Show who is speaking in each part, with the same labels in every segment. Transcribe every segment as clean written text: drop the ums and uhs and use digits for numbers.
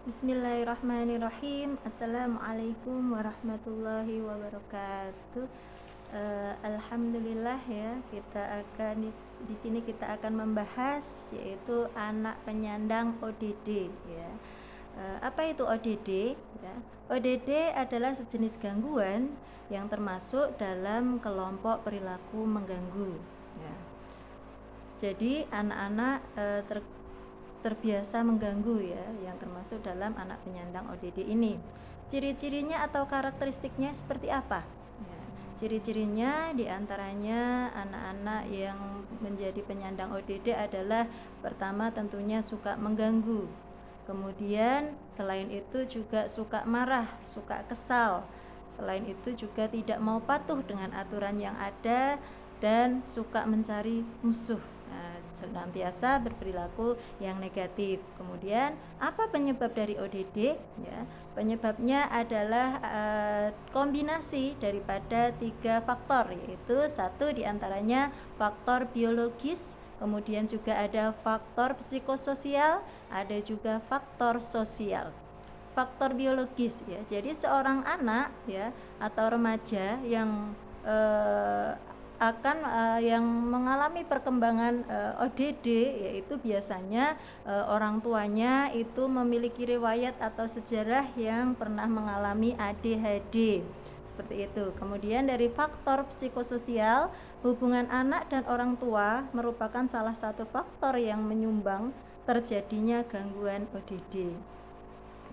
Speaker 1: Bismillahirrahmanirrahim. Assalamualaikum warahmatullahi wabarakatuh. Alhamdulillah ya, kita akan di sini kita akan membahas yaitu anak penyandang ODD ya. Apa itu ODD? Ya. ODD adalah sejenis gangguan yang termasuk dalam kelompok perilaku mengganggu. Ya. Jadi anak-anak terbiasa mengganggu ya, yang termasuk dalam anak penyandang ODD ini. Ciri-cirinya atau karakteristiknya seperti apa? Ya, ciri-cirinya diantaranya anak-anak yang menjadi penyandang ODD adalah pertama tentunya suka mengganggu. Kemudian selain itu juga suka marah, suka kesal. Selain itu juga tidak mau patuh dengan aturan yang ada dan suka mencari musuh. Senantiasa berperilaku yang negatif. Kemudian apa penyebab dari ODD? Ya, penyebabnya adalah kombinasi daripada 3 faktor, yaitu satu diantaranya faktor biologis, kemudian juga ada faktor psikososial, ada juga faktor sosial. Faktor biologis ya, jadi seorang anak ya atau remaja yang yang mengalami perkembangan ODD, yaitu biasanya orang tuanya itu memiliki riwayat atau sejarah yang pernah mengalami ADHD seperti itu. Kemudian dari faktor psikososial, hubungan anak dan orang tua merupakan salah satu faktor yang menyumbang terjadinya gangguan ODD.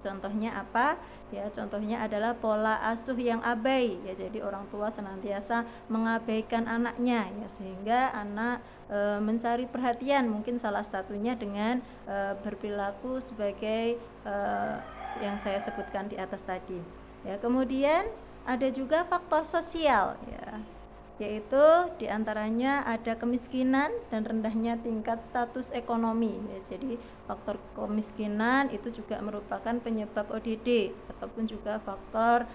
Speaker 1: Contohnya apa? Ya, contohnya adalah pola asuh yang abai. Ya, jadi orang tua senantiasa mengabaikan anaknya ya, sehingga anak mencari perhatian, mungkin salah satunya dengan berperilaku sebagai yang saya sebutkan di atas tadi. Ya, kemudian ada juga faktor sosial ya, yaitu diantaranya ada kemiskinan dan rendahnya tingkat status ekonomi ya. Jadi faktor kemiskinan itu juga merupakan penyebab ODD, ataupun juga faktor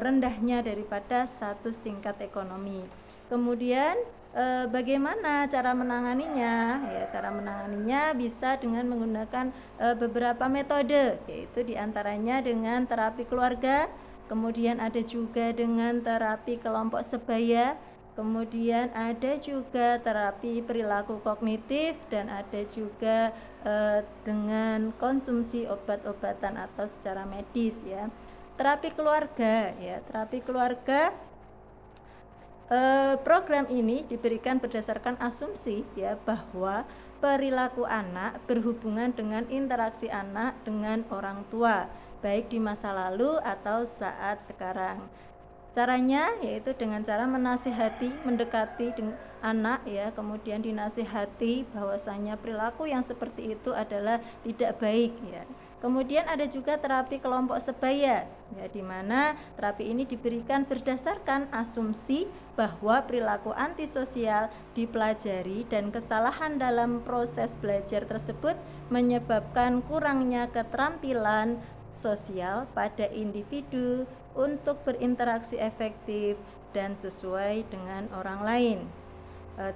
Speaker 1: rendahnya daripada status tingkat ekonomi. Kemudian bagaimana cara menanganinya? Ya, cara menanganinya bisa dengan menggunakan beberapa metode, yaitu diantaranya dengan terapi keluarga, kemudian ada juga dengan terapi kelompok sebaya, kemudian ada juga terapi perilaku kognitif, dan ada juga dengan konsumsi obat-obatan atau secara medis ya. Terapi keluarga ya, terapi keluarga program ini diberikan berdasarkan asumsi ya bahwa perilaku anak berhubungan dengan interaksi anak dengan orang tua, baik di masa lalu atau saat sekarang. Caranya yaitu dengan cara menasihati, mendekati anak ya, kemudian dinasihati bahwasanya perilaku yang seperti itu adalah tidak baik ya. Kemudian ada juga terapi kelompok sebaya ya, di mana terapi ini diberikan berdasarkan asumsi bahwa perilaku antisosial dipelajari dan kesalahan dalam proses belajar tersebut menyebabkan kurangnya keterampilan sosial pada individu untuk berinteraksi efektif dan sesuai dengan orang lain.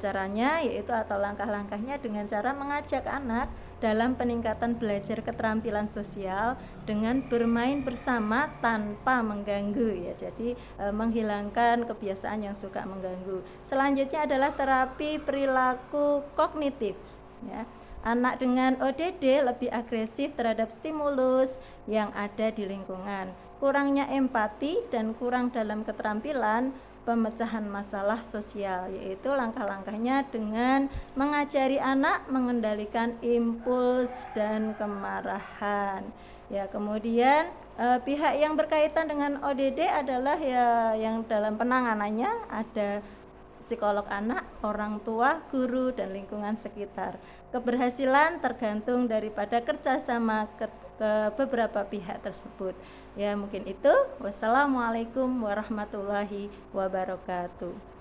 Speaker 1: Caranya yaitu atau langkah-langkahnya dengan cara mengajak anak dalam peningkatan belajar keterampilan sosial dengan bermain bersama tanpa mengganggu ya. Jadi menghilangkan kebiasaan yang suka mengganggu. Selanjutnya adalah terapi perilaku kognitif ya. Anak dengan ODD lebih agresif terhadap stimulus yang ada di lingkungan, kurangnya empati dan kurang dalam keterampilan pemecahan masalah sosial, yaitu langkah-langkahnya dengan mengajari anak mengendalikan impuls dan kemarahan. Ya, kemudian pihak yang berkaitan dengan ODD adalah ya yang dalam penanganannya ada psikolog anak, orang tua, guru, dan lingkungan sekitar. Keberhasilan tergantung daripada kerjasama ke beberapa pihak tersebut. Ya, mungkin itu. Wassalamualaikum warahmatullahi wabarakatuh.